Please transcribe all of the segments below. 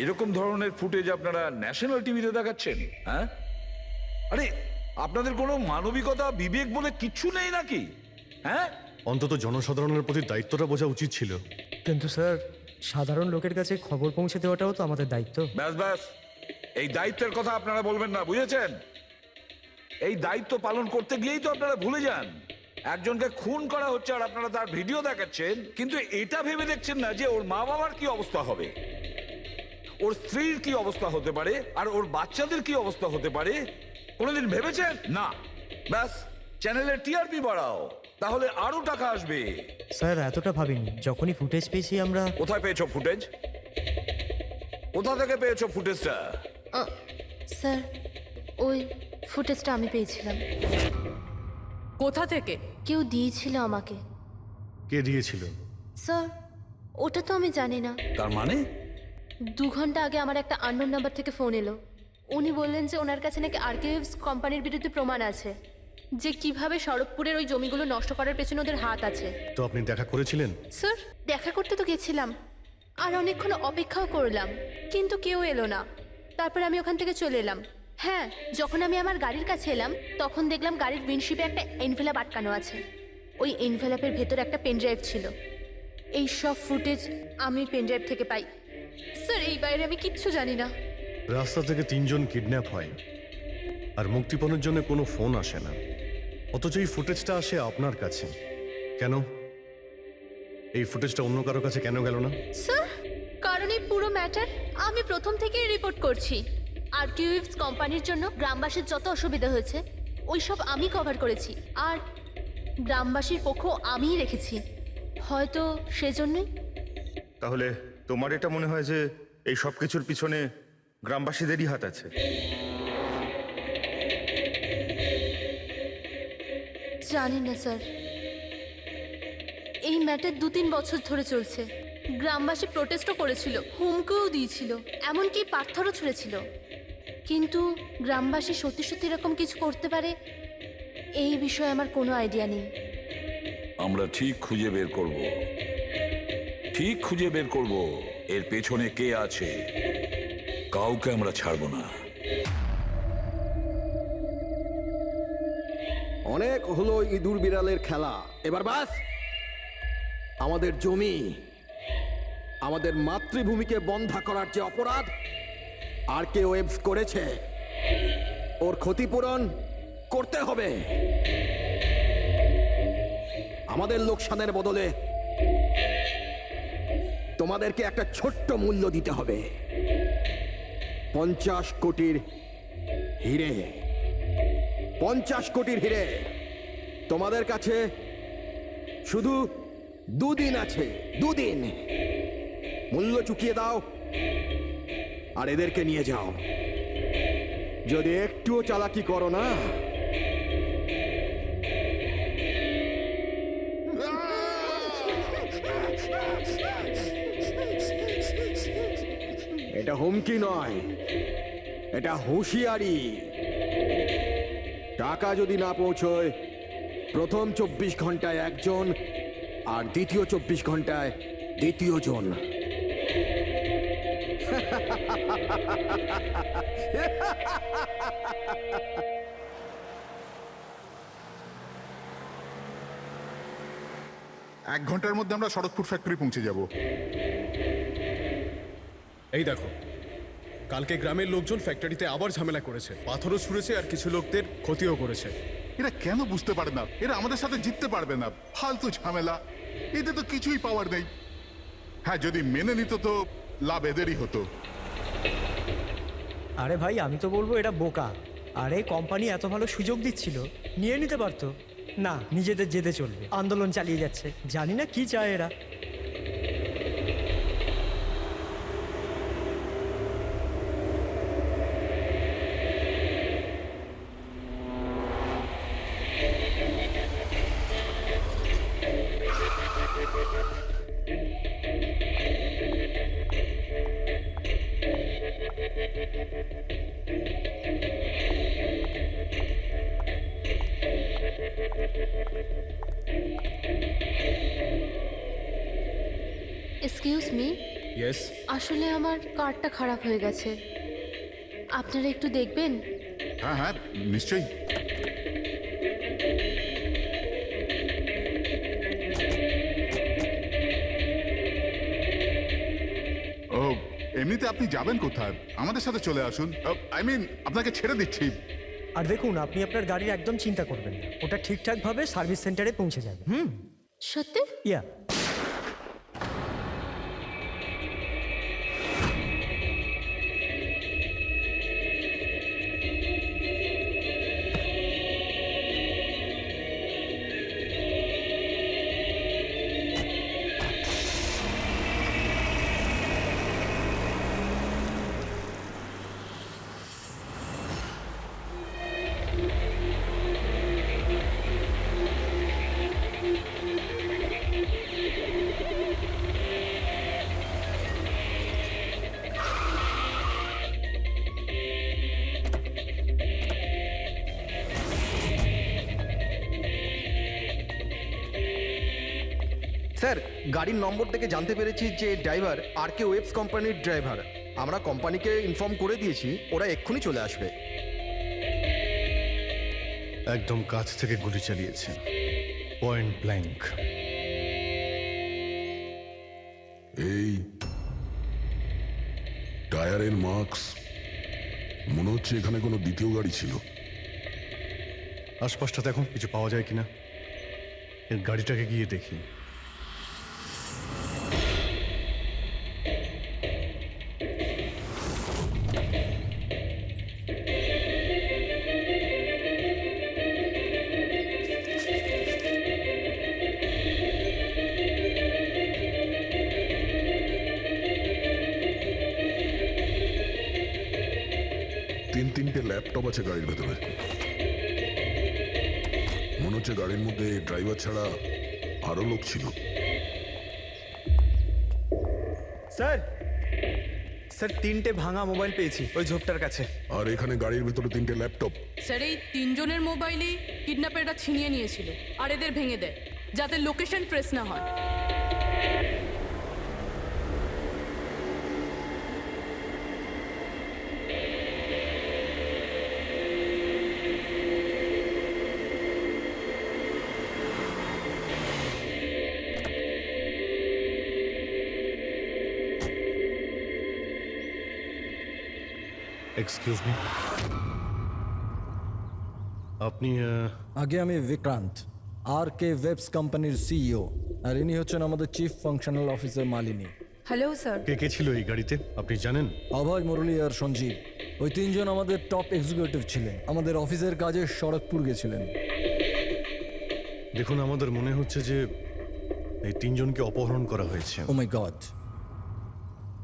এরকম ধরনের ফুটেজ আপনারা ন্যাশনাল টিভিতে দেখাচ্ছেন? হ্যাঁ, আরে আপনাদের কোনো মানবিকতা বিবেক বলে কিচ্ছু নেই নাকি? হ্যাঁ, অন্তত জনসাধারণের প্রতি দায়িত্বটা বোঝা উচিত ছিল। কিন্তু স্যার, সাধারণ লোকের কাছে খবর পৌঁছে দেওয়াটাও তো আমাদের দায়িত্ব। ব্যাস ব্যাস, এই দায়িত্বের কথা আপনারা বলবেন না, বুঝেছেন? এই দায়িত্ব পালন করতে গিয়েই তো আপনারা ভুলে যান একজনকে খুন করা হচ্ছে আর আপনারা তার ভিডিও দেখাচ্ছেন, কিন্তু এটা ভেবে দেখছেন না যে ওর মা বাবার কি অবস্থা হবে, ওর স্ত্রীর কি অবস্থা হতে পারে, আর ওর বাচ্চাদের কি অবস্থা হতে পারে। কোনোদিন ভেবেছেন না? ব্যাস, চ্যানেলের টিআরপি বাড়াও, তাহলে আরো টাকা আসবে। স্যার, এতটা ভাবিনি। যখনই ফুটেজ পেয়েছি আমরা। কোথায় পেয়েছো ফুটেজ? কোথা থেকে পেয়েছো ফুটেজটা? স্যার, ওই ফুটেজটা আমি পেয়েছিলাম। কোথা থেকে? কেউ দিয়েছিল আমাকে। কে দিয়েছিল? স্যার, ওটা তো আমি জানি না। তার মানে 2 ঘন্টা আগে আমার একটা আননোন নাম্বার থেকে ফোন এলো। উনি বললেন যে ওনার কাছে নাকি আর্কাইভস কোম্পানির বিরুদ্ধে প্রমাণ আছে, যে কিভাবে শরৎপুরের ওই জমিগুলো নষ্ট করার পেছনে ওদের হাত আছে। তো আপনি দেখা করেছিলেন? স্যার, দেখা করতে তো গেছিলাম, আর অনেকক্ষণ অপেক্ষাও করলাম, কিন্তু কেউ এলো না। তারপর আমি ওখান থেকে চলে এলাম। হ্যাঁ, যখন আমি আমার গাড়ির কাছে এলাম তখন দেখলাম গাড়ির উইন্ডশিপে একটা এনভেলাপ আটকানো আছে। ওই এনভেলাপের ভেতর একটা পেনড্রাইভ ছিল। এই সব ফুটেজ আমি পেনড্রাইভ থেকে পাই। স্যার, এই বাইরে আমি কিচ্ছু জানি না। রাস্তা থেকে 3 জন কিডন্যাপ হয় আর মুক্তিপণের জন্য কোনো ফোন আসে না, অথচ এই ফুটেজটা আসে আপনার কাছে। কেন এই ফুটেজটা অন্য কারো কাছে কেন গেল না? স্যার, কারণ এই পুরো ম্যাটার আমি প্রথম থেকেই রিপোর্ট করছি। আর্কিউভস কোম্পানির জন্য গ্রামবাসীর যত অসুবিধা হয়েছে ওই সব আমি কভার করেছি, আর গ্রামবাসীর পক্ষ আমিই রেখেছি। হয়তো সেজন্যই। তাহলে তোমার এটা মনে হয় যে এই সব কিছুর পিছনে গ্রামবাসীদেরই হাত আছে? জানি না স্যার, এই ম্যাটার 2-3 বছর ধরে চলছে। গ্রামবাসী প্রোটেস্টও করেছিল, হুমকিও দিয়েছিল, এমনকি পাথরও ছুঁড়েছিল। কিন্তু গ্রামবাসী সত্যি সত্যি এরকম কিছু করতে পারে এই বিষয়ে আমার কোনো আইডিয়া নেই। আমরা ঠিক খুঁজে বের করব, ঠিক খুঁজে বের করব এর পেছনে কে আছে। কাউকে আমরা ছাড়বো না। অনেক হলো ইঁদুর বিড়ালের খেলা, এবার বাস। আমাদের জমি, আমাদের মাতৃভূমিকে বন্ধা করার যে অপরাধ আরকেওয়েভস করেছে, ওর ক্ষতিপূরণ করতে হবে। আমাদের লোকসানের বদলে তোমাদেরকে একটা ছোট্ট মূল্য দিতে হবে। 50 কোটির হিরে। 50 কোটির হিরে। তোমাদের কাছে শুধু 2 দিন আছে, 2 দিন। মূল্য চুকিয়ে দাও আর এদেরকে নিয়ে যাও। যদি একটুও চালাকি করো না, এটা হুমকি নয়, এটা হুঁশিয়ারি। টাকা যদি না পৌঁছয়, প্রথম 24 ঘন্টায় একজন আর দ্বিতীয় 24 ঘন্টায় দ্বিতীয় জন। এক ঘন্টার মধ্যে আমরা শরৎপুর ফ্যাক্টরি পৌঁছে যাব। এই দেখো, কালকে গ্রামের লোকজন ফ্যাক্টরিতে আবার ঝামেলা করেছে, পাথরও ছুঁড়েছে আর কিছু লোকদের ক্ষতিও করেছে। এরা কেন বুঝতে পারে না এরা আমাদের সাথে জিততে পারবে না? ফালতু ঝামেলা, এতে তো কিছুই পাওয়ার নেই। হ্যাঁ, যদি মেনে নিত তো লাভ এদেরই হতো। আরে ভাই, আমি তো বলবো এটা বোকা। আরে কোম্পানি এত ভালো সুযোগ দিচ্ছিল, নিয়ে নিতে পারতো। না, নিজেদের জেদে চলবে, আন্দোলন চালিয়ে যাচ্ছে। জানি না কি চায় এরা। Excuse me, yes. আসলে আমার কারটা খারাপ হয়ে গেছে, আপনারা একটু দেখবেন? হ্যাঁ হ্যাঁ নিশ্চয়ই। ও এমনিতে আপনি যাবেন কোথায়? আমাদের সাথে চলে আসুন। আই মিন আপনাকে ছেড়ে দিচ্ছি। আর দেখুন, আপনি আপনার গাড়ির একদম চিন্তা করবেন না, ওটা ঠিকঠাকভাবে সার্ভিস সেন্টারে পৌঁছে যাবে। সত্যি? ইয়া। স্যার, গাড়ির নম্বর থেকে জানতে পেরেছি যে ড্রাইভার আর কে ওয়েবস কোম্পানির ড্রাইভার। আমরা কোম্পানিকে ইনফর্ম করে দিয়েছি, ওরা এক্ষুনি চলে আসবে। একদম কাছ থেকে গুলি চালিয়েছে, পয়েন্ট ব্ল্যাঙ্ক। এই টায়ারের মার্কস, মনে হচ্ছে এখানে কোনো দ্বিতীয় গাড়ি ছিল। আশপাশটা দেখুন, কিছু পাওয়া যায় কিনা। এর গাড়িটাকে গিয়ে দেখি। তিনটে ল্যাপটপ আছে গাড়ির ভেতরে। মনে হচ্ছে গাড়ির মধ্যে ড্রাইভার ছাড়া আরো লোক ছিল। স্যার, স্যার 3টে ভাঙা মোবাইল পেয়েছি ওই ঝোপটার কাছে। আর এখানে গাড়ির ভেতরে 3টে ল্যাপটপ। স্যার, এই 3 জনের মোবাইলই কিডন্যাপাররা ছিনিয়ে নিয়েছিল আর এদের ভেঙে দেয় যাতে লোকেশন ট্রেস না হয়। এক্সকিউজ মি, আপনি আগে আমি বিক্রান্ত, আর কে ওয়েবস কোম্পানির সিইও, আর ইনি হচ্ছেন আমাদের chief functional officer Malini. Hello sir. কে কে ছিল এই গাড়িতে আপনি জানেন? অভয়, মুরলী আর সঞ্জীব, ওই তিনজন আমাদের টপ এক্সিকিউটিভ ছিলেন। আমাদের অফিসের কাজে শরৎপুর গেছিলেন। দেখুন, আমাদের মনে হচ্ছে যে এই তিনজনকে অপহরণ করা হয়েছে। ও মাই গড।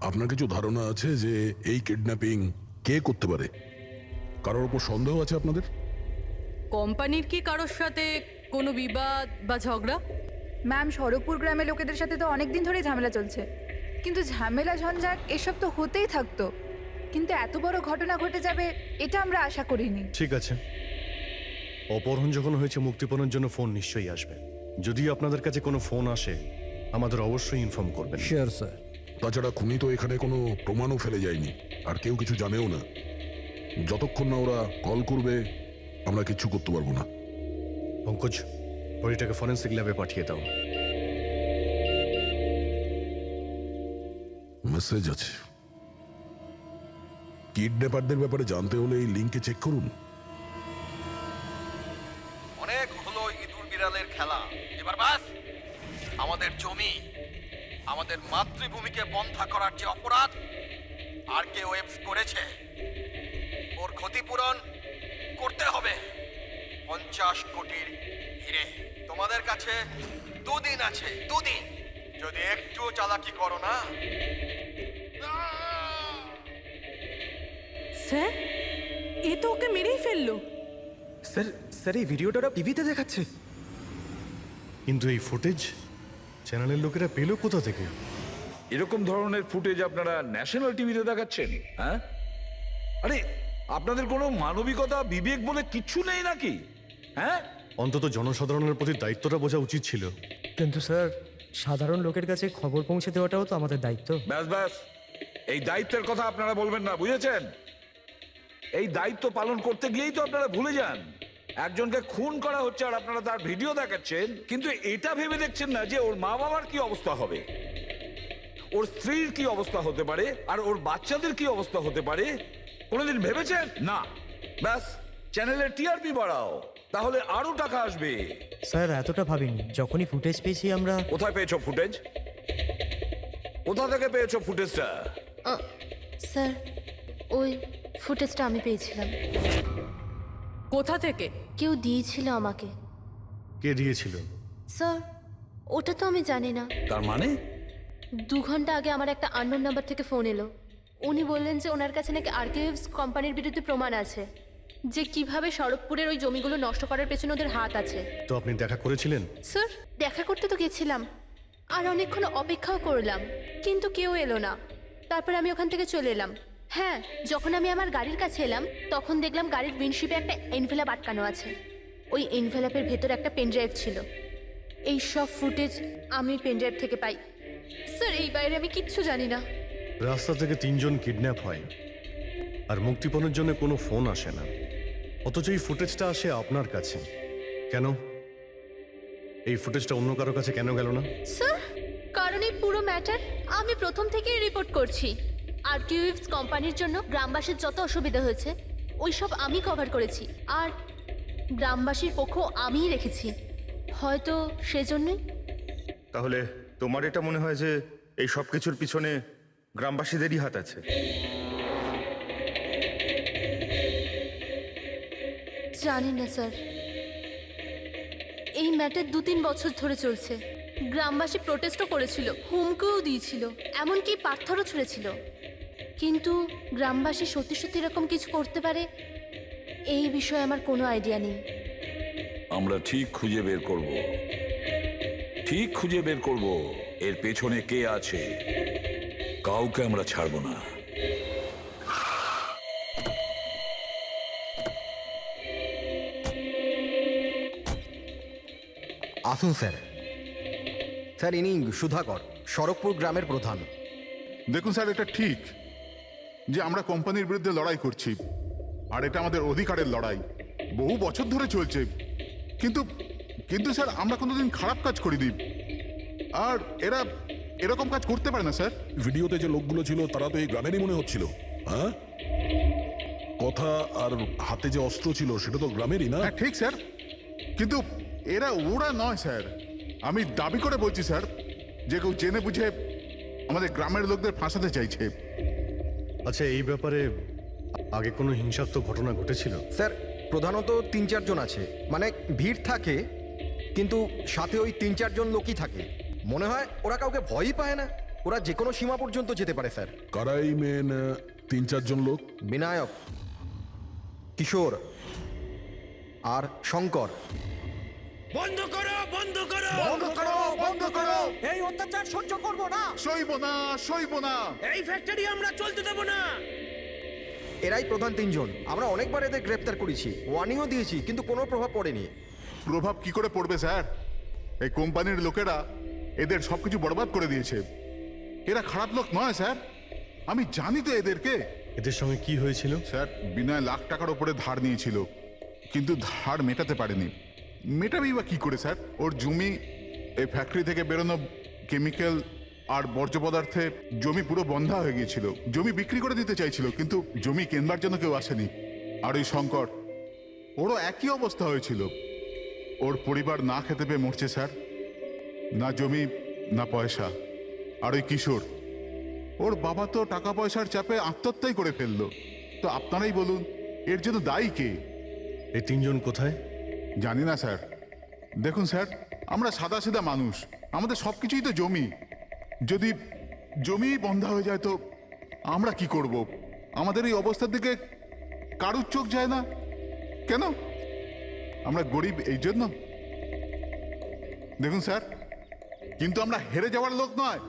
আপনার কিছু ধারণা আছে যে এই কিডন্যাপিং কে করতে পারে? কারোর উপর সন্দেহ আছে আপনাদের? কোম্পানির কি কারোর সাথে কোনো বিবাদ বা ঝগড়া? ম্যাম, শরৎপুর গ্রামের লোকেদের সাথে তো অনেক দিন ধরেই ঝামেলা চলছে, কিন্তু ঝামেলা ঝঞ্ঝাট এসব তো হতেই থাকতো, কিন্তু এত বড় ঘটনা ঘটে যাবে এটা আমরা আশা করিনি। ঠিক আছে, অপহরণ যখন হয়েছে, মুক্তিপণের জন্য ফোন নিশ্চয়ই আসবে। যদি আপনাদের কাছে কোনো ফোন আসে, আমাদের অবশ্যই ইনফর্ম করবেন। Sure sir. তাছাড়া খুনি তো এখানে কোনো প্রমাণও ফেলে যায়নি, আর কেউ কিছু জানেও না। যতক্ষণ না ওরা কল করবে আমরা কিচ্ছু করতে পারবো না। পঙ্কজ, বডিটাকে ফরেন্সিক ল্যাবে পাঠিয়ে দাও। মেসেজ আছে। কিডন্যাপারদের ব্যাপারে জানতে হলে এই লিঙ্কে চেক করুন। অনেক হলো ইঁদুর বিড়ালের খেলা, এবার বাস। আমাদের জমি, আমাদের মাতৃভূমিকে বন্ধা করার যে অপরাধ আর কে ওয়েবস করেছে, ওর ক্ষতিপূরণ করতে হবে 50 কোটির হিরে। তোমাদের কাছে 2 দিন আছে, 2 দিন। যদি একটু চালাকি করো না। স্যার, এ তো ওকে মেরেই ফেললো। স্যার, স্যার এই ভিডিওটা ওরা টিভিতে দেখাচ্ছে। কিন্তু এই ফুটেজ চ্যানেলের লোকেরা পেলো কোথা থেকে? এরকম ধরনের ফুটেজ আপনারা ন্যাশনাল টিভিতে দেখাচ্ছেন? হ্যাঁ, আরে আপনাদের কোনো মানবিকতা, বিবেক বলে কিচ্ছু নেই নাকি? হ্যাঁ, অন্তত জনসাধারণের প্রতি দায়িত্বটা বোঝা উচিত ছিল। কিন্তু স্যার, সাধারণ লোকের কাছে খবর পৌঁছে দেওয়াটাও তো আমাদের দায়িত্ব। ব্যাস ব্যাস, এই দায়িত্বের কথা আপনারা বলবেন না, বুঝেছেন? এই দায়িত্ব পালন করতে গিয়েই তো আপনারা ভুলে যান। একজনকে খুন করা হচ্ছে আর আপনারা তার ভিডিও দেখাচ্ছেন, কিন্তু এটা ভেবে দেখছেন না যে ওর মা বাবার কি অবস্থা হবে, ওর স্ত্রীর কি অবস্থা হতে পারে, আর ওর বাচ্চাদের কি অবস্থা হতে পারে। কোনোদিন ভেবেছেন? না। ব্যাস, চ্যানেলের টিআরপি বাড়াও, তাহলে আরো টাকা আসবে। স্যার এতটা ভাবিনি, যখনই ফুটেজ পেয়েছি আমরা। কোথায় পেয়েছো ফুটেজ? কোথা থেকে পেয়েছো ফুটেজটা? স্যার ওই ফুটেজটা আমি পেয়েছিলাম। কোথা থেকে? কেউ দিয়েছিল আমাকে। কে দিয়েছিল? স্যার ওটা তো আমি জানি না। তার মানে 2 ঘন্টা আগে আমার একটা আননোন নাম্বার থেকে ফোন এলো। উনি বললেন যে ওনার কাছে নাকি আরকেএফস কোম্পানির বিরুদ্ধে প্রমাণ আছে, যে কিভাবে সড়কপুরের ওই জমিগুলো নষ্ট করার পেছনে ওদের হাত আছে। তো আপনি দেখা করেছিলেন? স্যার দেখা করতে তো গেছিলাম, আর অনেকক্ষণ অপেক্ষাও করলাম, কিন্তু কেউ এলো না। তারপর আমি ওখান থেকে চলে এলাম। হ্যাঁ, যখন আমি আমার গাড়ির কাছে এলাম তখন দেখলাম গাড়ির উইন্ডশিপে একটা এনভেলাপ আটকানো আছে। ওই এনভেলাপের ভেতরে একটা পেনড্রাইভ ছিল। এই সব ফুটেজ আমি পেনড্রাইভ থেকে পাই। স্যার এই বাইরে আমি কিচ্ছু জানি না। রাস্তা থেকে 3 জন কিডন্যাপ হয় আর মুক্তিপণের জন্য কোনো ফোন আসে না, অথচ এই ফুটেজটা আসে আপনার কাছে। কেন? এই ফুটেজটা অন্য কারো কাছে কেন গেল না? স্যার কারণ এই পুরো ম্যাটার আমি প্রথম থেকেই রিপোর্ট করছি। আরকিউএফস কোম্পানির জন্য গ্রামবাসীর যত অসুবিধা হয়েছে ওই সব আমি কভার করেছি, আর গ্রামবাসীর পক্ষ আমিই রেখেছি। হয়তো সেজন্যই। তাহলে তোমার এটা মনে হয় যে এই সব কিছুর পিছনে গ্রামবাসীদেরই হাত আছে? জানি না স্যার, এই ম্যাটার 2-3 বছর ধরে চলছে। গ্রামবাসী প্রোটেস্টও করেছিল, হুমকিও দিয়েছিল, এমনকি পাথরও ছুঁড়েছিল। কিন্তু গ্রামবাসী সত্যি সত্যি এরকম কিছু করতে পারে এই বিষয়ে আমার কোনো আইডিয়া নেই। আমরা ঠিক খুঁজে বের করব, ঠিক খুঁজে বের করব এর পেছনে কে আছে। কাউকে আমরা ছাড়বো না। আসুন স্যার। স্যার ইনি সুধাকর, সড়কপুর গ্রামের প্রধান। দেখুন স্যার, এটা ঠিক যে আমরা কোম্পানির বিরুদ্ধে লড়াই করছি, আর এটা আমাদের অধিকারের লড়াই, বহু বছর ধরে চলছে। কিন্তু কিন্তু স্যার আমরা কোনোদিন খারাপ কাজ করিনি, আর এরা এরকম কাজ করতে পারে না স্যার। ভিডিওতে যে লোকগুলো ছিল তারা তো এই গ্রামেরই মনে হচ্ছিল। হ্যাঁ, কথা আর হাতে যে অস্ত্র ছিল সেটা তো গ্রামেরই না? হ্যাঁ ঠিক স্যার, কিন্তু ওরা নয় স্যার। আমি দাবি করে বলছি স্যার যে কেউ জেনে বুঝে আমাদের গ্রামের লোকদের ফাঁসাতে চাইছে। আচ্ছা, এই ব্যাপারে আগে কোনো হিংসাত্মক ঘটনা ঘটেছিল? স্যার প্রধানত 3-4 জন আছে, মানে ভিড় থাকে কিন্তু সাথে ওই 3-4 জন লোকই থাকে। মনে হয় ওরা কাউকে ভয়ই পায় না, ওরা যে কোনো সীমা পর্যন্ত যেতে পারে স্যার। কারাই মেন 3-4 জন লোক? বিনায়ক, কিশোর আর শঙ্কর। বন্ধ করো, বন্ধ করো, বন্ধ করো, বন্ধ করো! এই অত্যাচার সহ্য করব না। সইব না, সইব না! এই ফ্যাক্টরি আমরা চলতে দেব না। এরাই প্রধান 3 জন। আমরা অনেকবার এদের গ্রেপ্তার করেছি, ওয়ার্নিংও দিয়েছি, কিন্তু কোনো প্রভাব পড়েনি। প্রভাব কি করে পড়বে স্যার? এই কোম্পানির লোকেরা এদের সবকিছু বরবাদ করে দিয়েছে। এরা খারাপ লোক নয় স্যার, আমি জানি তো এদেরকে। এদের সঙ্গে কি হয়েছিল? স্যার বিনয় লাখ টাকার উপরে ধার নিয়েছিল, কিন্তু ধার মেটাতে পারেনি। মেটাবেই বা কি করে স্যার? ওর জমি, এই ফ্যাক্টরি থেকে বেরোনো কেমিক্যাল আর বর্জ্য পদার্থে জমি পুরো বন্ধা হয়ে গিয়েছিল। জমি বিক্রি করে দিতে চাইছিল, কিন্তু জমি কেনবার জন্য কেউ আসেনি। আর ওই শঙ্কর, ওরও একই অবস্থা হয়েছিল। ওর পরিবার না খেতে পেয়ে মরছে স্যার, না জমি না পয়সা। আর ওই কিশোর, ওর বাবা তো টাকা পয়সার চাপে আত্মহত্যাই করে ফেললো। তো আপনারাই বলুন এর জন্য দায়ী কে? এই 3 জন কোথায়? জানি না স্যার। দেখুন স্যার, আমরা সাদা সিধা মানুষ, আমাদের সব কিছুই তো জমি। যদি জমি বন্ধা হয়ে যায় তো আমরা কি করব? আমাদের এই অবস্থার দিকে কারুর চোখ যায় না কেন? আমরা গরিব এই জন্য? দেখুন স্যার, কিন্তু আমরা হেরে যাওয়ার লোক নয়,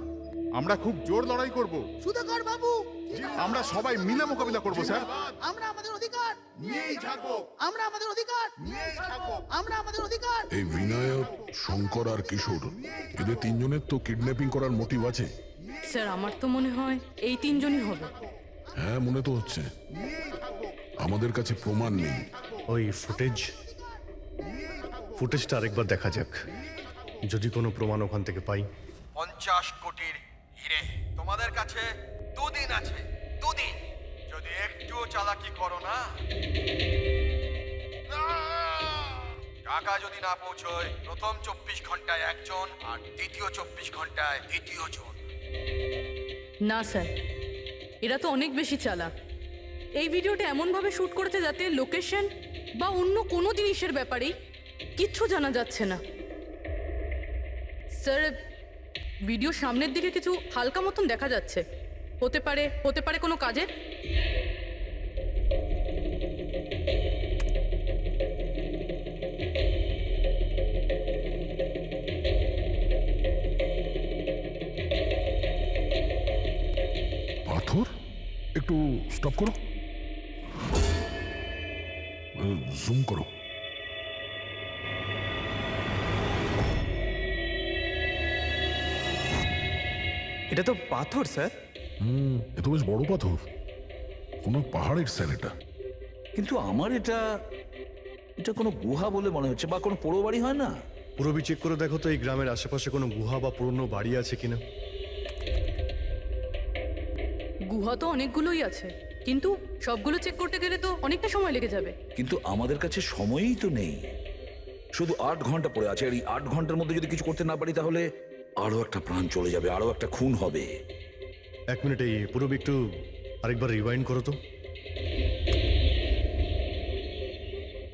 আমরা খুব জোর লড়াই করব। সুধাকর বাবু, আমরা সবাই মিলে মোকাবিলা করব স্যার। আমরা আমাদের অধিকার নিয়েই থাকবো, আমরা আমাদের অধিকার নিয়েই থাকবো। আমরা আমাদের অধিকার এই বিনায়ক, শঙ্কর আর কিশোর, এদের তিনজনের তো কিডন্যাপিং করার মোটিভ আছে। স্যার আমার তো মনে হয় এই তিনজনই হবে। হ্যাঁ, মনে তো হচ্ছে। আমাদের কাছে প্রমাণ নেই। ওই ফুটেজটা আরেকবার দেখা যাক, যদি কোনো প্রমাণ ওখান থেকে পাই। 50 কোটির হিরে তোমাদের কাছে 2 দিন আছে, 2 দিন। যদি একটুও চালাকি করো না, টাকা যদি না পৌঁছয় প্রথম 24 ঘন্টায় একজন আর দ্বিতীয় 24 ঘন্টায় দ্বিতীয় জন। না স্যার, এরা তো অনেক বেশি চালাক। এই ভিডিওটা এমনভাবে শ্যুট করেছে যাতে লোকেশন বা অন্য কোনো জিনিসের ব্যাপারেই কিচ্ছু জানা যাচ্ছে না। স্যার, ভিডিও সামনের দিকে কিছু হালকা মতন দেখা যাচ্ছে। হতে পারে কোনো কাজের। পাথর, একটু স্টপ করো, জুম করো। এটা তো পাথর স্যার। এ তো বেশ বড় পাথর, কোনো পাহাড়ের স্যার এটা। কিন্তু আমার এটা কোনো গুহা বলে মনে হচ্ছে, বা কোনো পোড়ো বাড়ি হয় না? পুরবি চেক করে দেখো তো এই গ্রামের আশেপাশে কোনো গুহা বা পুরনো বাড়ি আছে কিনা। গুহা তো অনেকগুলোই আছে, কিন্তু সবগুলো চেক করতে গেলে তো অনেকটা সময় লেগে যাবে। কিন্তু আমাদের কাছে সময়ই তো নেই, শুধু 8 ঘন্টা পড়ে আছে। আর এই 8 ঘন্টার মধ্যে যদি কিছু করতে না পারি তাহলে আরো একটা প্রাণ চলে যাবে, আরো একটা খুন হবে। 1 মিনিট, এই পুরবি একটু আরেকবার রিওয়াইন্ড করো তো।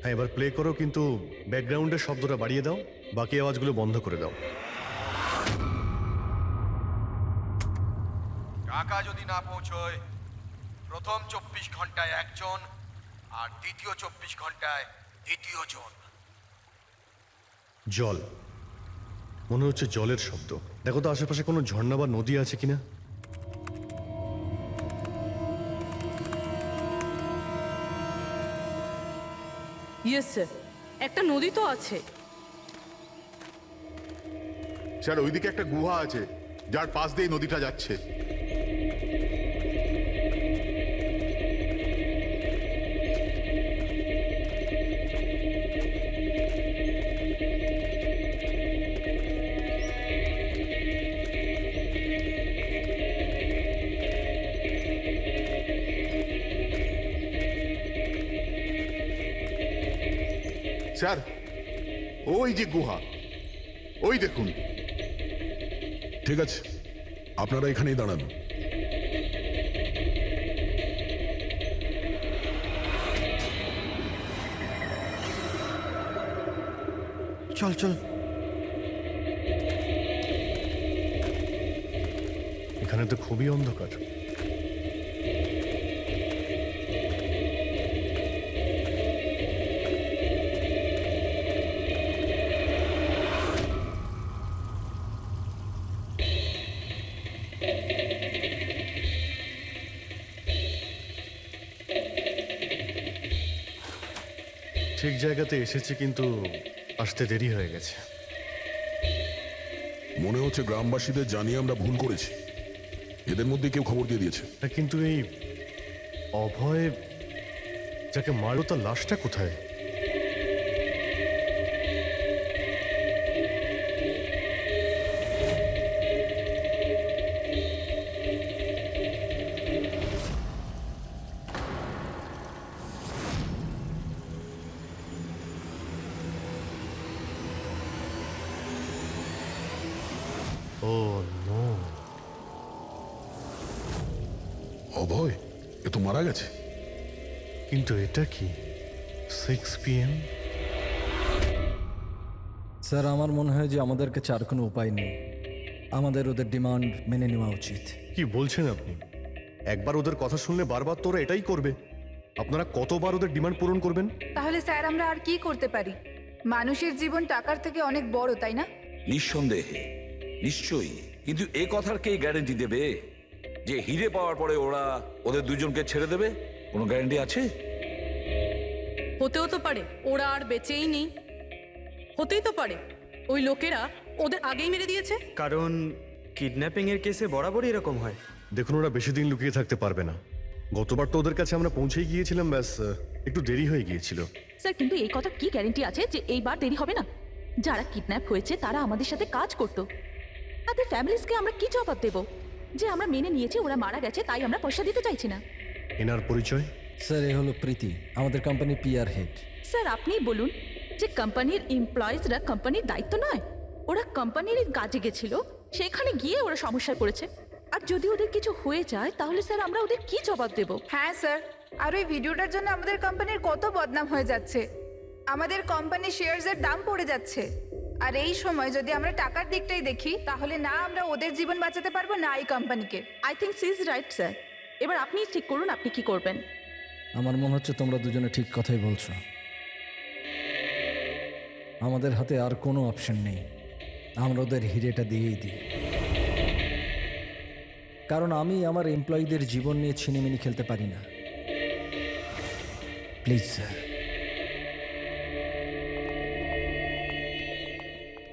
হ্যাঁ, এবার প্লে করো, কিন্তু ব্যাকগ্রাউন্ডের শব্দটা বাড়িয়ে দাও, বাকি আওয়াজগুলো বন্ধ করে দাও। টাকা যদি না পৌঁছয় প্রথম 24 ঘন্টায় একজন আর দ্বিতীয় 24 ঘন্টায় দ্বিতীয় জন। জল, মনে হচ্ছে জলের শব্দ। দেখো তো আশেপাশে কোনো ঝর্ণা বা নদী আছে কিনা। ইয়েস স্যার, একটা নদী তো আছে। স্যার, ওইদিকে একটা গুহা আছে যার পাশ দিয়ে নদীটা যাচ্ছে। স্যার, ওই যে গুহা, ওই দেখুন। ঠিক আছে, আপনারা এখানেই দাঁড়ান। চল চল, এখানে তো খুবই অন্ধকার। ঠিক জায়গাতে এসেছি, কিন্তু আসতে দেরি হয়ে গেছে। মনে হচ্ছে গ্রামবাসীদের জানিয়ে আমরা ভুল করেছি। এদের মধ্যে কেউ খবর দিয়ে দিয়েছে। কিন্তু এই অভয় যাকে মারলো তার লাশটা কোথায়? ও নো, অভয় এ তো মারা গেছে। কিন্তু এটা কি 6 PM? স্যার, আমার মনে হয় যে আমাদের কাছে আর কোনো উপায় নেই। আমাদের ওদের ডিমান্ড মেনে নেওয়া উচিত। কি বলছেন আপনি? একবার ওদের কথা শুনলে বারবার তোরা এটাই করবে? আপনারা কতবার ওদের ডিমান্ড পূরণ করবেন? তাহলে স্যার আমরা আর কি করতে পারি? মানুষের জীবন টাকার থেকে অনেক বড়, তাই না? নিঃসন্দেহে, নিশ্চয়ই, কিন্তু এ কথার কে গ্যারেন্টি দেবে? যে হিরে পাওয়ার পরে ওরা ওদের দুজনকে ছেড়ে দেবে? কোনো গ্যারান্টি আছে? হতেও তো পারে ওরা আর বেঁচেই নেই, হতেই তো পারে ওই লোকেরা ওদের আগেই মেরে দিয়েছে। কারণ কিডন্যাপিং এর কেসে বরাবরই এরকম হয়। দেখুন, ওরা বেশি দিন লুকিয়ে থাকতে পারবে না। গতবার তো ওদের কাছে আমরা পৌঁছেই গিয়েছিলাম, ব্যাস একটু দেরি হয়ে গিয়েছিল। স্যার কিন্তু এই কথা কি গ্যারেন্টি আছে যে এইবার দেরি হবে না? যারা কিডন্যাপ হয়েছে তারা আমাদের সাথে কাজ করতো। তাদের ফ্যামিলিজকে আমরা কি জবাব দেব যে আমরা মেনে নিয়েছি ওরা মারা গেছে তাই আমরা পয়সা দিতে চাইছি না? এনার পরিচয়? স্যার এ হলো প্রীতি, আমাদের কোম্পানির পিআর হেড। স্যার আপনিই বলুন যে কোম্পানির এমপ্লয়িজরা কোম্পানির দায়িত্ব নয়, ওরা কোম্পানির কাজে গেছিল, সেখানে গিয়ে ওরা সমস্যায় পড়েছে। আর যদি ওদের কিছু হয়ে যায় তাহলে স্যার আমরা ওদের কি জবাব দেব? হ্যাঁ স্যার, আর ওই ভিডিওটার জন্য আমাদের কোম্পানির কত বদনাম হয়ে যাচ্ছে, আমাদের কোম্পানির শেয়ারসের দাম পড়ে যাচ্ছে। আর এই সময় যদি আমরা টাকার দিকটাই দেখি তাহলে না আমরা ওদের জীবন বাঁচাতে পারবো না এই কোম্পানিকে। I think she is right sir. এবার আপনি ঠিক করুন আপনি কি করবেন। আমার মনে হচ্ছে তোমরা দুজনে ঠিক কথাই বলছো। আমাদের হাতে আর কোনো অপশন নেই, আমরা ওদের হিরেটা দিয়েই দিই। কারণ আমি আমার এমপ্লয়ীদের জীবন নিয়ে ছিনিমিনি খেলতে পারি না। Please sir.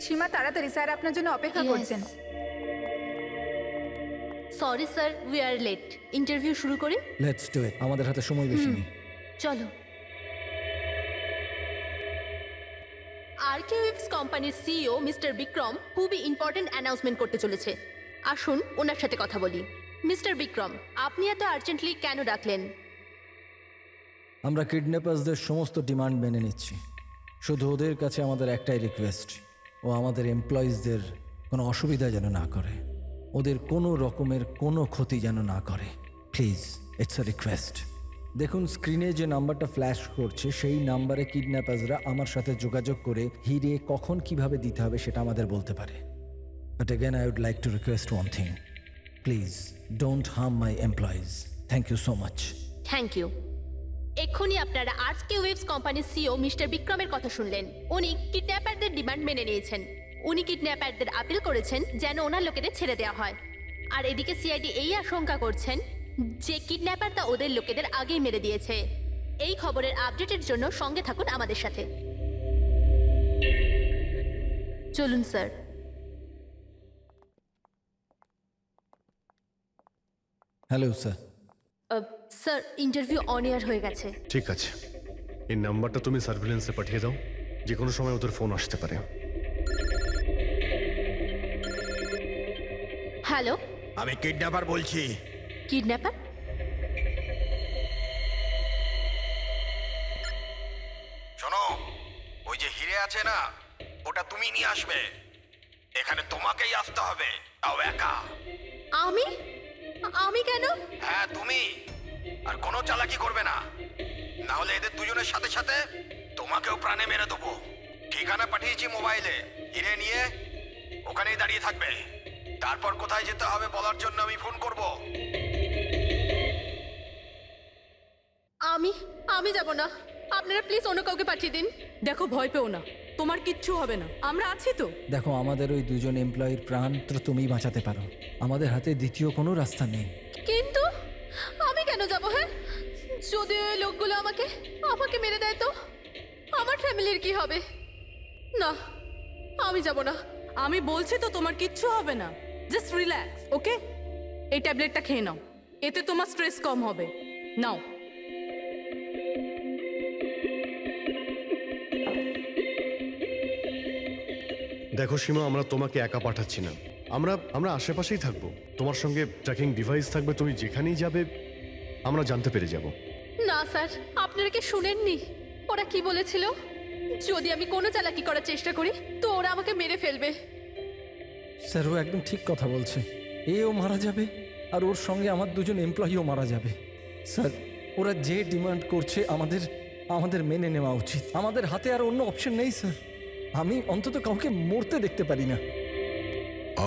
সীমা তাড়াতাড়ি, স্যার আপনার জন্য অপেক্ষা করছেন। Sorry sir, we are late. Interview শুরু করি? লেটস ডু ইট, আমাদের হাতে সময় বেশি নেই। চলো। আরকেওএফস কোম্পানির সিইও মিস্টার বিক্রম খুবই ইম্পর্টেন্ট অ্যানাউন্সমেন্ট করতে চলেছে। আসুন ওনার সাথে কথা বলি। মিস্টার বিক্রম, আপনি এত আর্জেন্টলি কেন ডাকলেন? আমরা কিডন্যাপার্সদের সমস্ত ডিমান্ড মেনে নিচ্ছি, শুধু ওদের কাছে আমাদের একটাই রিকোয়েস্ট, ও আমাদের এমপ্লয়িজদের কোনো অসুবিধা যেন না করে, ওদের কোনো রকমের কোনো ক্ষতি যেন না করে। Please, it's a request. দেখুন স্ক্রিনে যে নাম্বারটা ফ্ল্যাশ করছে সেই নাম্বারে কিডন্যাপার্সরা আমার সাথে যোগাযোগ করে হিরে কখন কিভাবে দিতে হবে সেটা আমাদের বলতে পারে। But again I would like to request one thing, please don't harm my employees. Thank you so much. Thank you. এক্ষুনি আপনারা আরকেওএফস কোম্পানির সিইও মিস্টার বিক্রমের কথা শুনলেন। উনি কিডন্যাপারদের ডিমান্ড মেনে নিয়েছেন। উনি কিডন্যাপারদের আপিল করেছেন যেন ওনার লোকেদের ছেড়ে দেওয়া হয়। আর এদিকে সিআইডি এই আশঙ্কা করছেন যে কিডন্যাপারটা ওদের লোকেদের আগেই মেরে দিয়েছে। এই খবরের আপডেটের জন্য সঙ্গে থাকুন আমাদের সাথে। চলুন sir. Hello sir. Sir, interview on air হয়ে গেছে। ঠিক আছে, এই নাম্বারটা তুমি সার্ভিলেন্সে পাঠিয়ে দাও, যে কোনো সময় ওদের ফোন আসতে পারে। হ্যালো, আমি কিডন্যাপার বলছি। কিডন্যাপার? শোনো, ওই যে হিরে আছে না, ওটা তুমি নিয়ে আসবে। এখানে তোমাকেই আসতে হবে, তাও একা। আমি? আমি কেন? হ্যাঁ তুমি। আর কোনো চালাকি করবে না, না হলে এদের দুজনের সাথে সাথে তোমাকেও প্রাণে মেরে দেবো। ঠিকানা পাঠিয়েছি মোবাইলে, হিরে নিয়ে ওখানেই দাঁড়িয়ে থাকবে। তারপর কোথায় যেতে হবে বলার জন্য আমি ফোন করব। আমি যাব না, আপনারা প্লিজ অন্য কাউকে পাঠিয়ে দিন। দেখো ভয় পেও না, তোমার কিচ্ছু হবে না, আমরা আছি তো। দেখো আমাদের ওই দুজন এমপ্লয়ির প্রাণ তো তুমিই বাঁচাতে পারো, আমাদের হাতে দ্বিতীয় কোনো রাস্তা নেই। কিন্তু আমি কেন যাব? হ্যাঁ, যদি ওই লোকগুলো আমাকে মেরে দেয় তো আমার ফ্যামিলির কি হবে? না, আমি যাব না। আমি বলছি তো তোমার কিচ্ছু হবে না, জাস্ট রিল্যাক্স, ওকে? এই ট্যাবলেটটা খেয়ে নাও, এতে তোমার স্ট্রেস কম হবে। নাও। দেখো সীমা, আমরা তোমাকে একা পাঠাচ্ছি না, আমরা আশেপাশেই থাকবো, তোমার সঙ্গে ট্র্যাকিং ডিভাইস থাকবে, তুমি যেখানেই যাবে আমরা জানতে পেরে যাব। না স্যার, আপনারা কি শুনেননি ওরা কি বলেছিল? যদি আমি কোনো চালাকি করার চেষ্টা করি তো ওরা আমাকে মেরে ফেলবে। স্যার ও একদম ঠিক কথা বলছে, এও মারা যাবে আর ওর সঙ্গে আমার দুজন এমপ্লয়িও মারা যাবে। স্যার ওরা যে ডিমান্ড করছে আমাদের মেনে নেওয়া উচিত, আমাদের হাতে আর অন্য অপশন নেই স্যার। আমি অন্তত কাউকে মরতে দেখতে পারি না।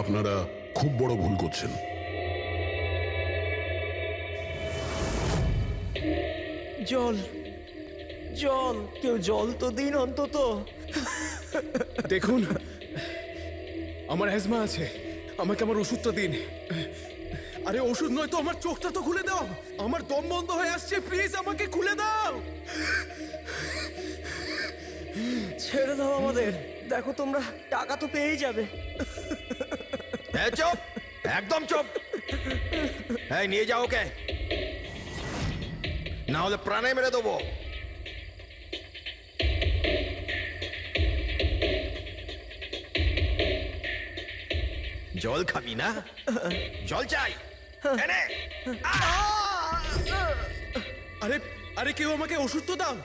আপনারা খুব বড় ভুল করছেন। জল জল, কেউ জল তো দিন অন্তত। দেখুন, আমার অ্যাজমা আছে, আমাকে আমার ওষুধটা দিন। আরে ওষুধ নয় তো, আমার চোখটা তো খুলে দাও। আমার দম বন্ধ হয়ে আসছে, প্লিজ আমাকে খুলে দাও। ছেড়ে দাও আমাদের, দেখো তোমরা টাকা তো পেয়েই যাবে। চুপ, একদম চুপ। এই নিয়ে যাও ওকে, না হলে প্রাণে মেরে দেবো। জল খাবি না? জল চাই, এনে। আরে আরে কেউ আমাকে ওষুধ তো দাও।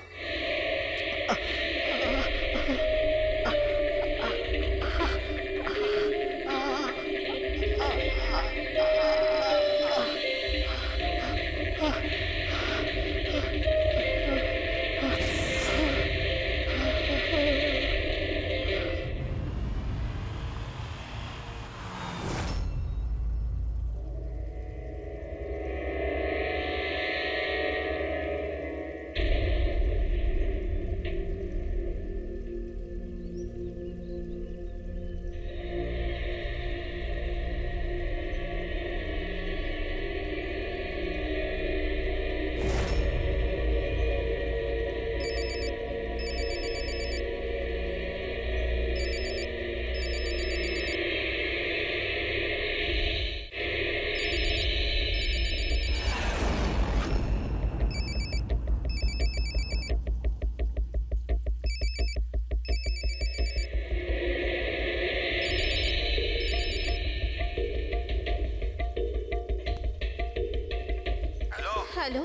হ্যালো,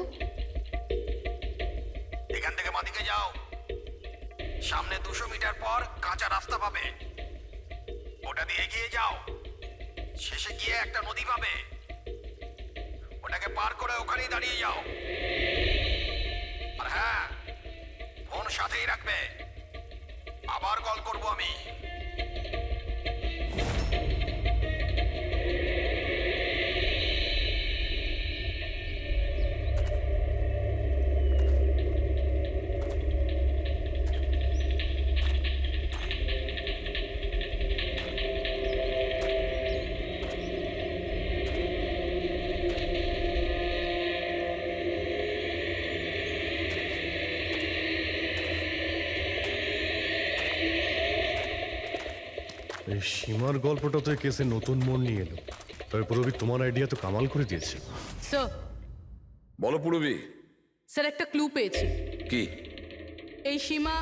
এখান থেকে বাঁদিকে যাও, সামনে 200 মিটার পর কাঁচা রাস্তা পাবে, ওটা দিয়ে এগিয়ে যাও। শেষে গিয়ে একটা নদী পাবে, ওটাকে পার করে ওখানেই দাঁড়িয়ে যাও। আর হ্যাঁ, ফোন সাথেই রাখবে, আবার কল করব আমি। এই সীমার গল্পটা তো এই কেসে নতুন মোড় নিয়ে এলো। তবে পুরবি তোমার আইডিয়া তো কামাল করে দিয়েছে। স্যার, বলো পুরবি। স্যার একটা ক্লু পেয়েছি। কি? এই সীমা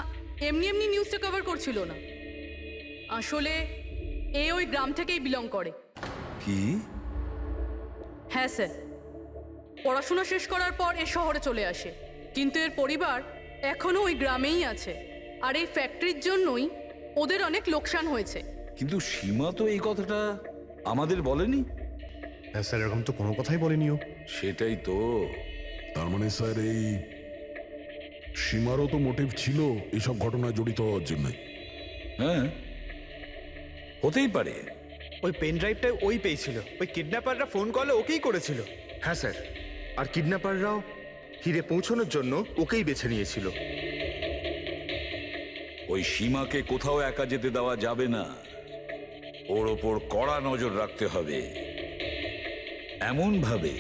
এমনি এমনি নিউজটা কভার করছিল না, আসলে এ ওই গ্রাম থেকেই বিলং করে। কি? হ্যাঁ স্যার, পড়াশোনা শেষ করার পর এ শহরে চলে আসে, কিন্তু এর পরিবার এখনো ওই গ্রামেই আছে। আর এই ফ্যাক্টরির জন্যই ওদের অনেক লোকসান হয়েছে। কিন্তু সীমা তো এই কথাটা আমাদের বলেনি। হ্যাঁ স্যার, এরকম তো কোনো কথাই বলেনিও। সেটাই তো। তার মানে স্যার এই সীমারও তো মোটিভ ছিল এসব ঘটনায় জড়িত হওয়ার জন্য। হ্যাঁ, হতেই পারে। ওই পেন ড্রাইভটা ওই পেয়েছিল, ওই কিডন্যাপাররা ফোন কলে ওকেই করেছিল। হ্যাঁ স্যার, আর কিডন্যাপাররাও হিরে পৌঁছানোর জন্য ওকেই বেছে নিয়েছিল। ওই সীমাকে কোথাও একা যেতে দেওয়া যাবে না, ওর ওপর কড়া নজর রাখতে হবে, এমন ভাবে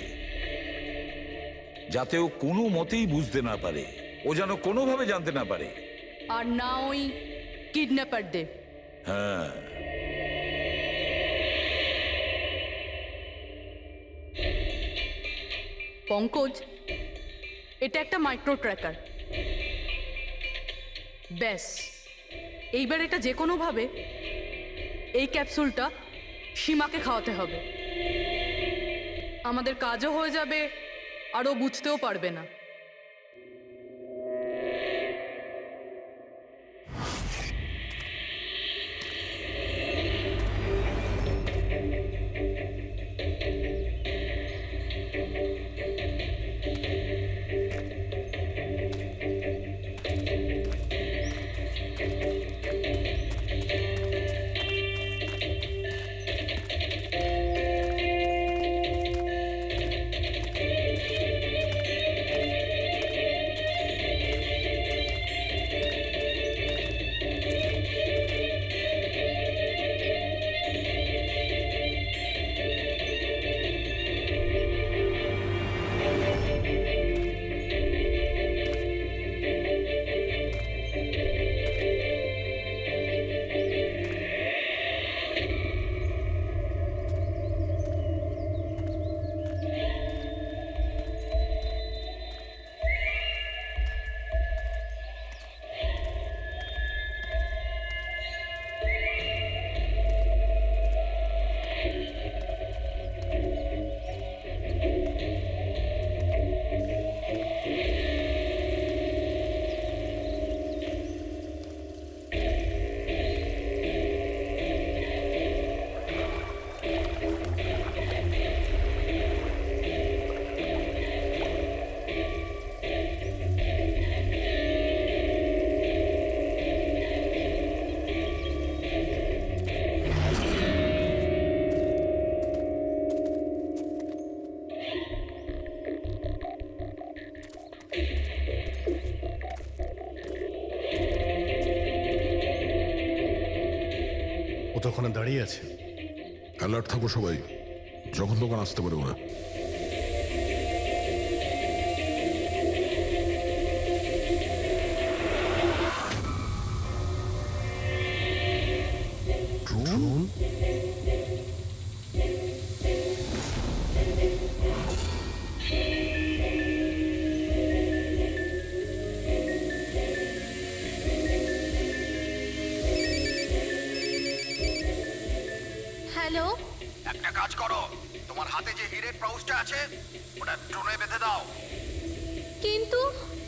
যাতে ও কোনো মতেই বুঝতে না পারে, ও যেন কোনোভাবে জানতে না পারে। আর না ওই কিডন্যাপারদের। হ্যাঁ, পঙ্কজ, এটা একটা মাইক্রো ট্র্যাকার। ব্যাস, এইবার এটা যে কোনোভাবে এই ক্যাপসুলটা সীমাকে খাওয়াতে হবে। আমাদের কাজও হয়ে যাবে, আর ও বুঝতেও পারবে না। ও তো ওখানে দাঁড়িয়ে আছে। অ্যালার্ট থাকো সবাই, যখন তখন আসতে পারে ওরা। ড্রোন? হ্যালো, একটা কাজ করো, তোমার হাতে যে হিরের পাউচটা আছে ওটা ড্রোনে বেঁধে দাও। কিন্তু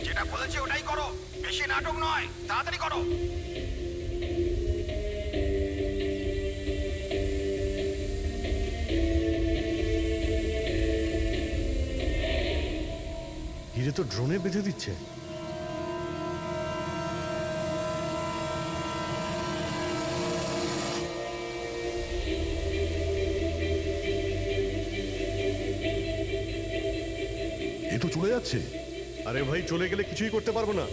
যেটা বলেছি ওটাই করো, বেশি নাটক নয়, তাড়াতাড়ি করো। হিরে তো ড্রোনে বেঁধে দিচ্ছে। এ তো চলে যাচ্ছে। আরে ভাই, চলে গেলে কিছুই করতে পারবো না।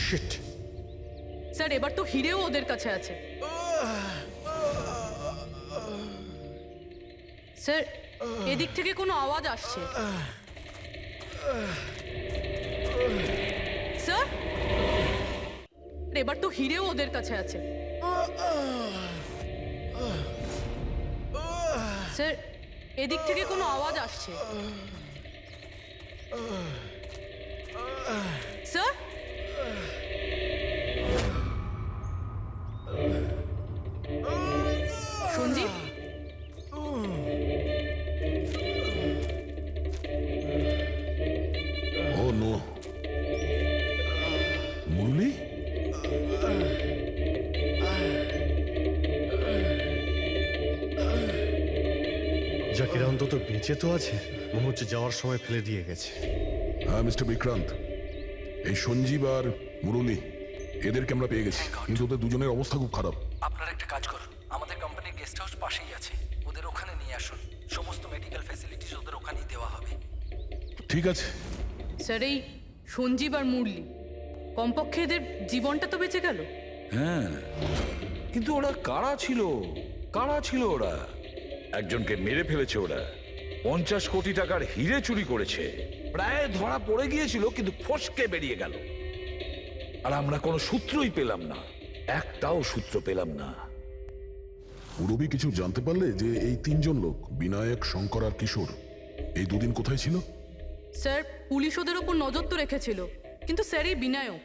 শিট। স্যার এবার তো হিরেও ওদের কাছে আছে। স্যার এদিক থেকে কোনো আওয়াজ আসছে। স্যার এবার তো হিরেও ওদের কাছে আছে। স্যার এদিক থেকে কোনো আওয়াজ আসছে। স্যার সঞ্জীব, ও নো, মুরলি? জাকির অন্তত বেঁচে তো আছে, মনে হচ্ছে যাওয়ার সময় ফেলে দিয়ে গেছে। হ্যাঁ মিস্টার বিক্রান্ত, এই সঞ্জীব আর মুরলি এদেরকে আমরা পেয়ে গেছি, কিন্তু ওদের দুজনের অবস্থা খুব খারাপ। আপনারা একটা কাজ করুন, আমাদের কোম্পানির গেস্ট হাউস পাশেই আছে, ওদের ওখানে নিয়ে আসুন। সমস্ত মেডিকেল ফ্যাসিলিটিস ওদের ওখানেই দেওয়া হবে। ঠিক আছে। স্যার এই সঞ্জীব আর মুরলি, কমপক্ষে এদের জীবনটা তো বেঁচে গেল। হ্যাঁ, কিন্তু ওরা কারা ছিল? কারা ছিল ওরা? একজনকে মেরে ফেলেছে ওরা, 50 কোটি টাকার হিরে চুরি করেছে, প্রায় ধরা পড়ে গিয়েছিল কিন্তু ফসকে বেরিয়ে গেল। আর আমরা কোনো সূত্রই পেলাম না, একটাও সূত্র পেলাম না। রবি কিছু জানতে পারলে যে এই তিনজন লোক বিনায়ক, শঙ্কর আর কিশোর এই দুদিন কোথায় ছিল? স্যার পুলিশ ওদের ওপর নজর তো রেখেছিল, কিন্তু স্যার এই বিনায়ক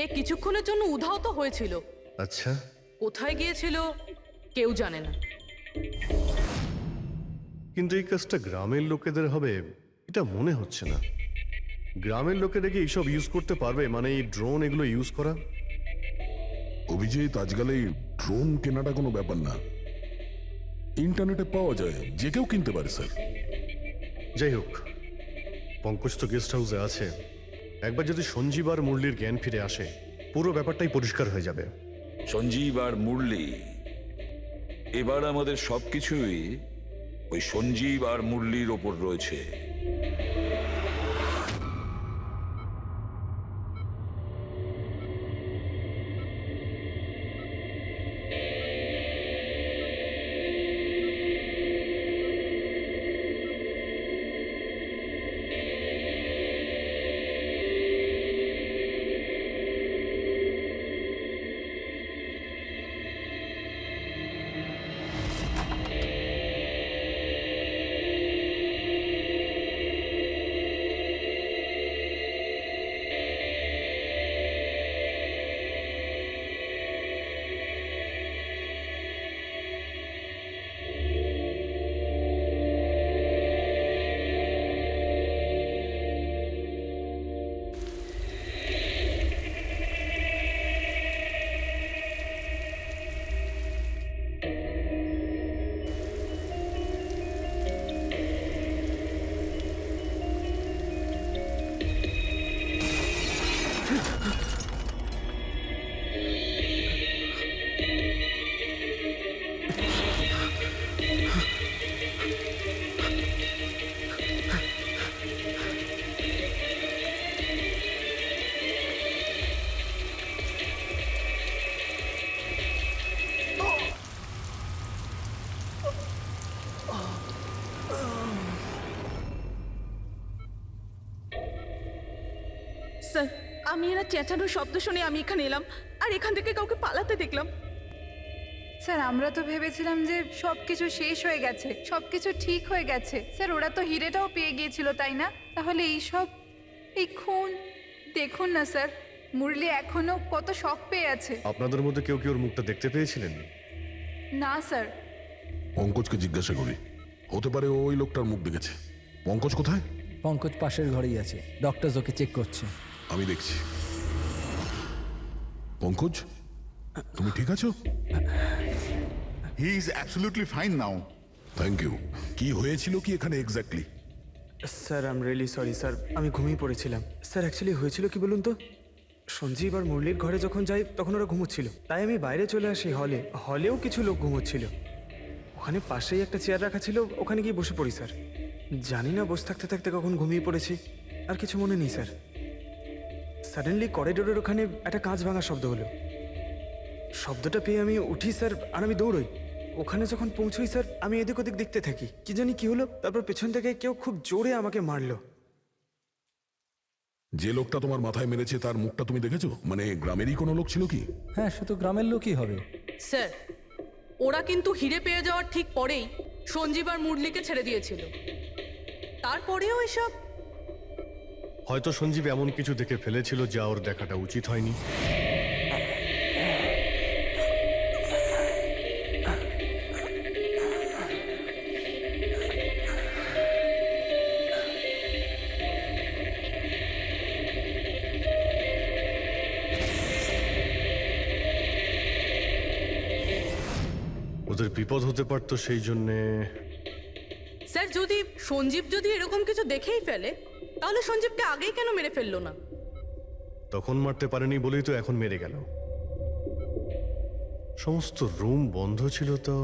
এ কিছুক্ষণের জন্য উধাও তো হয়েছিল। আচ্ছা, কোথায় গিয়েছিল কেউ জানে না। কিন্তু এই কাজটা গ্রামের লোকেদের হবে এটা মনে হচ্ছে না। গ্রামের লোকেরা কি এইসব ইউজ করতে পারবে? মানে এই ড্রোন এগুলো ইউজ করা? অভিজিৎ, আজকাল এই ড্রোন কেনাটা কোনো ব্যাপার না, ইন্টারনেটে পাওয়া যায়, যে কেউ কিনতে পারে স্যার। যাই হোক, পঙ্কজ তো গেস্ট হাউসে আছে, একবার যদি সঞ্জীব আর মুরলির জ্ঞান ফিরে আসে পুরো ব্যাপারটাই পরিষ্কার হয়ে যাবে। সঞ্জীব আর মুরলি, এবার আমাদের সবকিছুই ওই সঞ্জীব আর মুরলির ওপর রয়েছে। স্যার আমি এরা চেঁচানোর শব্দ শুনে আমি এখানে এলাম আর এখান থেকে কাউকে পালাতে দেখলাম। স্যার আমরা তো ভেবেছিলাম যে সব কিছু শেষ হয়ে গেছে, সব কিছু ঠিক হয়ে গেছে। স্যার ওরা তো হিরেটাও পেয়ে গিয়েছিল, তাই না? তাহলে এই খুন দেখুন না স্যার, মুরলি এখনো কত শক পেয়ে আছে। আপনাদের মধ্যে কেউ কি ওর মুখটা দেখতে পেয়েছিলেন? না স্যার। পঙ্কজকে জিজ্ঞাসা করি, হতে পারে ও ওই লোকটার মুখ দেখেছে। পঙ্কজ কোথায়? পঙ্কজ পাশের ঘরেই আছে, ডক্টর ওকে চেক করছে। আমি দেখছি। পঙ্কজ, তুমি ঠিক আছো? He is absolutely fine now. Thank you. কি হয়েছিল কি এখানে exactly? Sir I am really sorry sir, আমি ঘুমিয়ে পড়েছিলাম। স্যার অ্যাকচুয়ালি হয়েছিল কি বলুন তো, সঞ্জীব আর মুরলির ঘরে যখন যাই তখন ওরা ঘুমোচ্ছিল, তাই আমি বাইরে চলে আসি হলেও কিছু লোক ঘুমোচ্ছিল। ওখানে পাশেই একটা চেয়ার রাখা ছিল, ওখানে গিয়ে বসে পড়ি স্যার। জানি না বসে থাকতে থাকতে কখন ঘুমিয়ে পড়েছি, আর কিছু মনে নেই স্যার। সাডেনলি করিডোরের ওখানে একটা কাঁচ ভাঙার শব্দ হলো। শব্দটা পেয়ে আমি উঠি স্যার, আর আমি দৌড়ই। ওখানে যখন পৌঁছই স্যার, আমি এদিক ওদিক দেখতে থাকি, কি জানি কি হলো। তারপর পেছন থেকে কেউ খুব জোরে আমাকে মারলো। যে লোকটা তোমার মাথায় মেরেছে তার মুখটা তুমি দেখেছো? মানে গ্রামেরই কোনো লোক ছিল কি? হ্যাঁ, শুধু গ্রামের লোকই হবে। স্যার ওরা কিন্তু হিরে পেয়ে যাওয়ার ঠিক পরেই সঞ্জীব আর মুরলিকে ছেড়ে দিয়েছিল। তারপরেও এসব। হয়তো সঞ্জীব এমন কিছু দেখে ফেলেছিল যা ওর দেখাটা উচিত হয়নি। ওদের বিপদ হতে পারতো, সেই জন্যে। স্যার সঞ্জীব যদি এরকম কিছু দেখেই ফেলে, তাহলে সঞ্জীবকে আগেই কেন মেরে ফেললো না? তখন মারতে পারেনি বলেই তো এখন মেরে গেল। সমস্ত রুম বন্ধ ছিল তো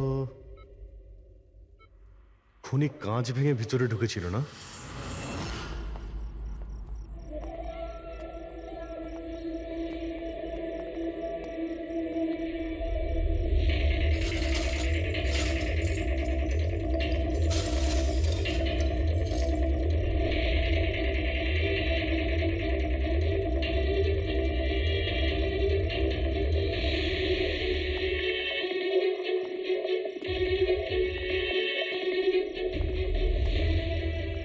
খুনি কাঁচ ভেঙে ভিতরে ঢুকেছিল না?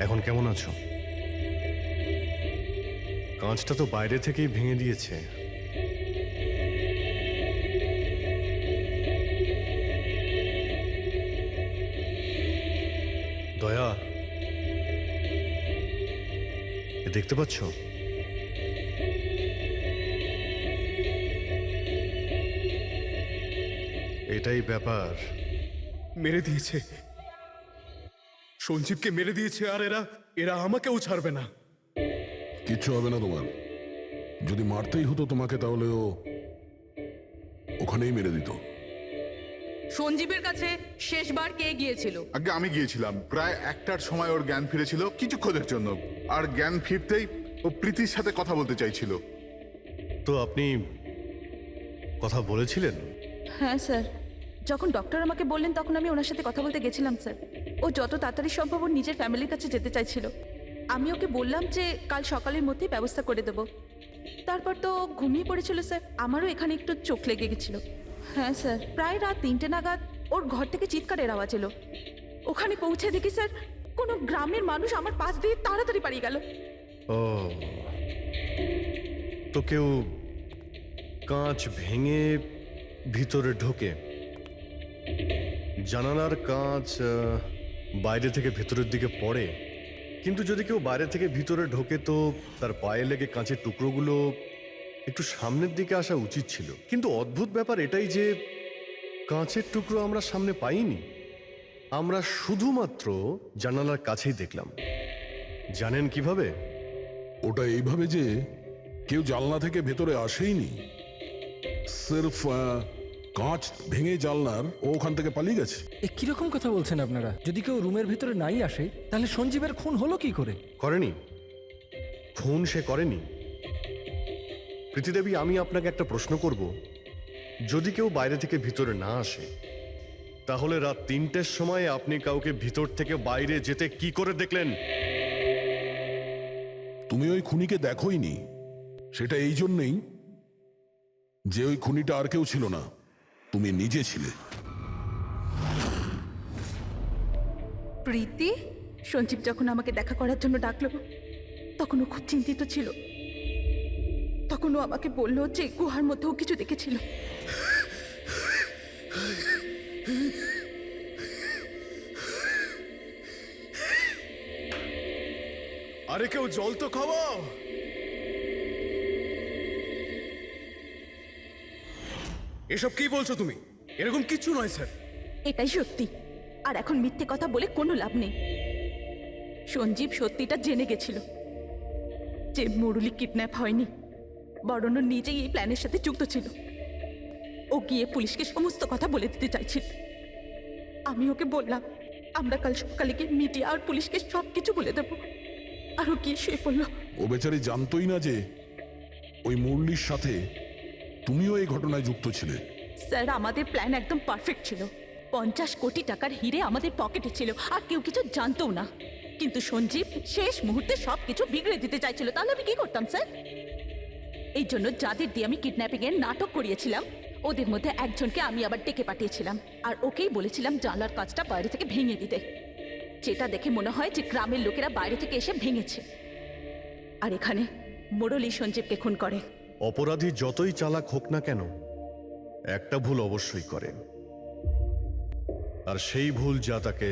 এখন কেমন আছো? কাঁচটা তো বাইরে থেকেই ভেঙে দিয়েছে। দয়া, এ দেখতে পাচ্ছ? এটাই ব্যাপার। মেরে দিয়েছে, সঞ্জীবকে মেরে দিয়েছে, আর এরা আমাকেও ছাড়বে না। কিচ্ছু হবে না তোমার। যদি মারতেই হতো তোমাকে তাহলে ও ওখানেই মেরে দিত। সঞ্জীবের কাছে শেষবার কে গিয়েছিল? আগে আমি গিয়েছিলাম, প্রায় 1টার সময় ওর জ্ঞান ফিরেছিল কিছুক্ষণের জন্য। আর জ্ঞান ফিরতেই ও প্রীতির সাথে কথা বলতে চাইছিল। তো আপনি কথা বলেছিলেন? হ্যাঁ স্যার, যখন ডক্টর আমাকে বললেন তখন আমি ওনার সাথে কথা বলতে গেছিলাম স্যার। ও যত তাড়াতাড়ি সম্ভব ওর নিজের ফ্যামিলির কাছে যেতে চাইছিল। আমি ওকে বললাম যে কাল সকালের মধ্যেই ব্যবস্থা করে দেব। তারপর তো ঘুমিয়ে পড়েছিল স্যার। আমারও এখানে একটু চোখ লেগে গেছিল। হ্যাঁ স্যার, প্রায় রাত 3টে নাগাদ ওর ঘর থেকে চিৎকারের আওয়াজ এলো। ওখানে পৌঁছে দেখি স্যার কোনো গ্রামের মানুষ আমার পাশ দিয়ে তাড়াতাড়ি পালিয়ে গেল। ও, তো কেউ কাঁচ ভেঙে ভিতরে ঢোকে, জানালার কাঁচ বাইরে থেকে ভেতরের দিকে পড়ে, কিন্তু যদি কেউ বাইরে থেকে ভিতরে ঢোকে তো তার পায়ে লেগে কাঁচের টুকরোগুলো একটু সামনের দিকে আসা উচিত ছিল। কিন্তু অদ্ভুত ব্যাপার এটাই যে কাঁচের টুকরো আমরা সামনে পাইনি, আমরা শুধুমাত্র জানালার কাছেই দেখলাম। জানেন কিভাবে? ওটা এইভাবে যে কেউ জানলা থেকে ভেতরে আসেইনি, সির্ফ কাঁচ ভেঙে জানলার ও ওখান থেকে পালিয়ে গেছে। এ কিরকম কথা বলছেন আপনারা? যদি কেউ রুমের ভিতরে নাই আসে তাহলে সঞ্জীবের খুন হলো কি করে? করেনি, খুন সে করেনি। প্রীতিদেবী, আমি আপনাকে একটা প্রশ্ন করব। যদি কেউ বাইরে থেকে ভিতরে না আসে, তাহলে রাত 3টের সময় আপনি কাউকে ভিতর থেকে বাইরে যেতে কি করে দেখলেন? তুমি ওই খুনিকে দেখোইনি, সেটা এই জন্যেই যে ওই খুনিটা আর কেউ ছিল না, তুমি নিজে ছিলে। প্রীতি, সঞ্জীব যখন আমাকে দেখা করার জন্য ডাকলো তখন ও খুব চিন্তিত ছিল। তখন ও আমাকে বলল যে গুহার মধ্যেও কিছু দেখেছিল। আরে কেউ জল তো খাওয়াও। এসব কি বলছো তুমি? এরকম কিচ্ছু নয় স্যার। এটাই সত্যি, আর এখন মিথ্যে কথা বলে কোনো লাভ নেই। সঞ্জীব সত্যিটা জেনে গেছিল যে মুরলি কিডন্যাপ হয়নি, বরং ও নিজেই এই প্ল্যানের সাথে যুক্ত ছিল। ও গিয়ে পুলিশকে সমস্ত কথা বলে দিতে চাইছিল। আমি ওকে বললাম আমরা কাল সকালে গিয়ে মিডিয়া আর পুলিশকে সব কিছু বলে দেবো, আর ও গিয়ে শুয়ে পড়লো। ও বেচারি জানতোই না যে ওই মুরলির সাথে তুমিও এই ঘটনায় যুক্ত ছিলে। স্যার, আমাদের প্ল্যান একদম পারফেক্ট ছিল। 50 কোটি টাকার হিরে আমাদের পকেটে ছিল, আর কেউ কিছু জানতো না। কিন্তু সঞ্জীব শেষ মুহূর্তে সব কিছু বিগড়ে দিতে চাইছিল। তাহলে আমি কি করতাম স্যার? এই জন্য যাদের দিয়ে আমি কিডন্যাপিং এর নাটক করিয়েছিলাম, ওদের মধ্যে একজনকে আমি আবার ডেকে পাঠিয়েছিলাম, আর ওকেই বলেছিলাম জানলার কাজটা বাইরে থেকে ভেঙে দিতে, যেটা দেখে মনে হয় যে গ্রামের লোকেরা বাইরে থেকে এসে ভেঙেছে। আর এখানে মুরলি সঞ্জীবকে খুন করে। অপরাধী যতই চালাক হোক না কেন, একটা ভুল অবশ্যই করে, আর সেই ভুল যা তাকে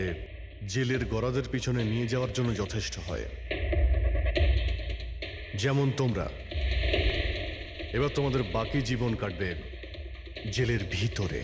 জেলের গরাদের পিছনে নিয়ে যাওয়ার জন্য যথেষ্ট হয়। যেমন তোমরা এবার তোমাদের বাকি জীবন কাটবে জেলের ভিতরে।